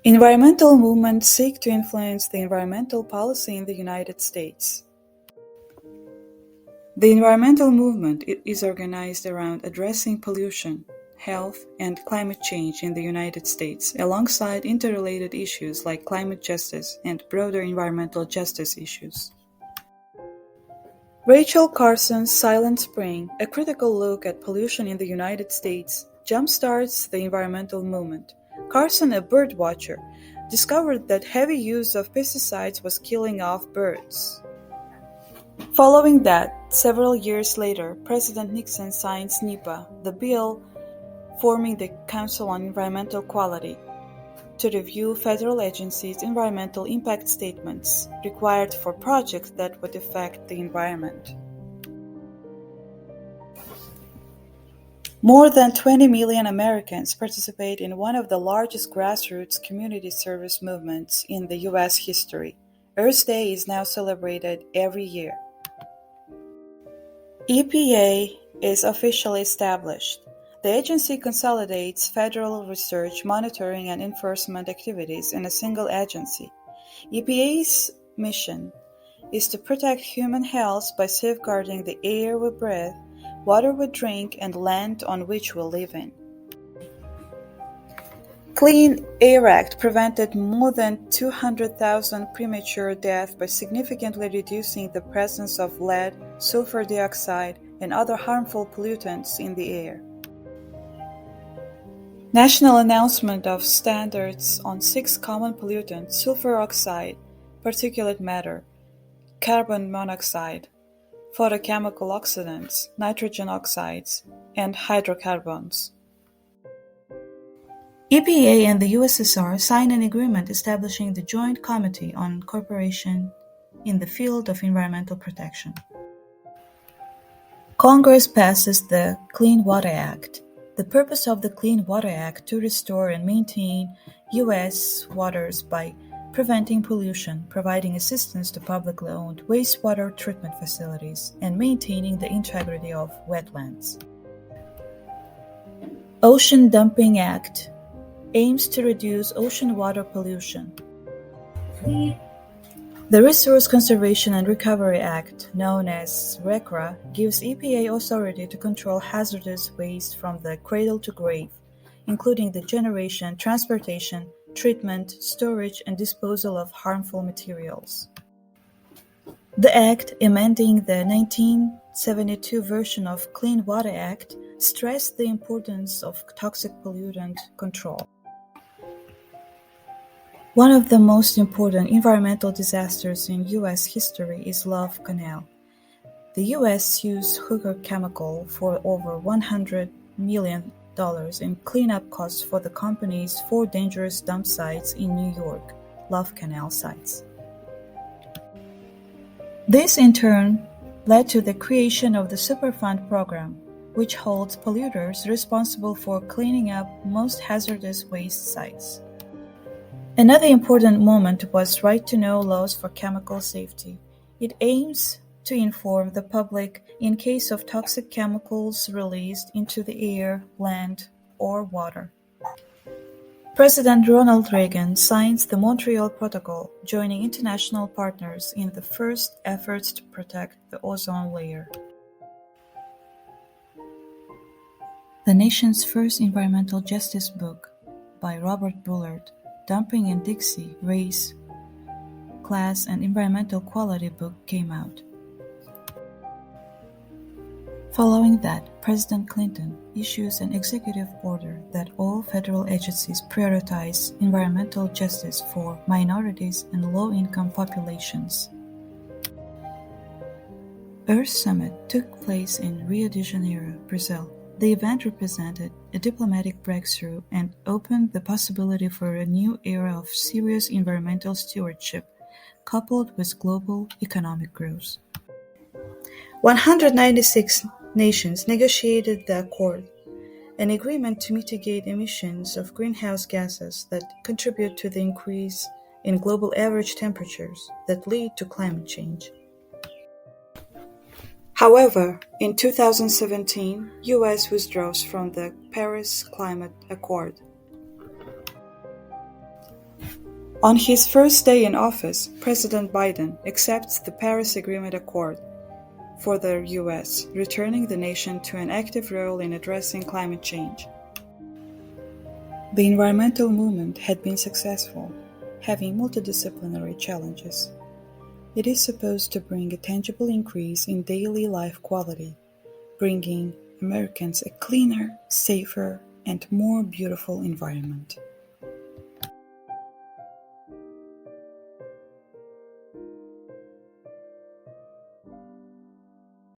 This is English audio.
Environmental movements seek to influence the environmental policy in the United States. The environmental movement is organized around addressing pollution, health, and climate change in the United States, alongside interrelated issues like climate justice and broader environmental justice issues. Rachel Carson's Silent Spring, a critical look at pollution in the United States, jumpstarts the environmental movement. Carson, a bird watcher, discovered that heavy use of pesticides was killing off birds. Following that, several years later, President Nixon signs NEPA, the bill forming the Council on Environmental Quality, to review federal agencies' environmental impact statements required for projects that would affect the environment. More than 20 million Americans participate in one of the largest grassroots community service movements in the U.S. history. Earth Day is now celebrated every year. EPA is officially established. The agency consolidates federal research, monitoring, and enforcement activities in a single agency. EPA's mission is to protect human health by safeguarding the air we breathe, water we drink, and land on which we live in. Clean Air Act prevented more than 200,000 premature deaths by significantly reducing the presence of lead, sulfur dioxide, and other harmful pollutants in the air. National announcement of standards on 6 common pollutants: sulfur oxide, particulate matter, carbon monoxide, photochemical oxidants, nitrogen oxides, and hydrocarbons. EPA and the USSR signed an agreement establishing the Joint Committee on Cooperation in the field of environmental protection. Congress passes the Clean Water Act. The purpose of the Clean Water Act to restore and maintain U.S. waters by preventing pollution, providing assistance to publicly owned wastewater treatment facilities, and maintaining the integrity of wetlands. Ocean Dumping Act aims to reduce ocean water pollution. The Resource Conservation and Recovery Act, known as RCRA, gives EPA authority to control hazardous waste from the cradle to grave, including the generation, transportation, treatment, storage, and disposal of harmful materials. The Act, amending the 1972 version of Clean Water Act, stressed the importance of toxic pollutant control. One of the most important environmental disasters in U.S. history is Love Canal. The U.S. used Hooker Chemical for over $100 million in cleanup costs for the company's 4 dangerous dump sites in New York, Love Canal sites. This in turn led to the creation of the Superfund program, which holds polluters responsible for cleaning up most hazardous waste sites. Another important moment was right-to-know laws for chemical safety. It aims to inform the public in case of toxic chemicals released into the air, land, or water. President Ronald Reagan signs the Montreal Protocol, joining international partners in the first efforts to protect the ozone layer. The nation's first environmental justice book by Robert Bullard, Dumping in Dixie, Race, Class, and Environmental Quality book came out. Following that, President Clinton issues an executive order that all federal agencies prioritize environmental justice for minorities and low-income populations. Earth Summit took place in Rio de Janeiro, Brazil. The event represented a diplomatic breakthrough and opened the possibility for a new era of serious environmental stewardship, coupled with global economic growth. 196 nations negotiated the Accord, an agreement to mitigate emissions of greenhouse gases that contribute to the increase in global average temperatures that lead to climate change. However, in 2017, U.S. withdraws from the Paris Climate Accord. On his first day in office, President Biden accepts the Paris Agreement Accord for the U.S., returning the nation to an active role in addressing climate change. The environmental movement had been successful, having multidisciplinary challenges. It is supposed to bring a tangible increase in daily life quality, bringing Americans a cleaner, safer, and more beautiful environment.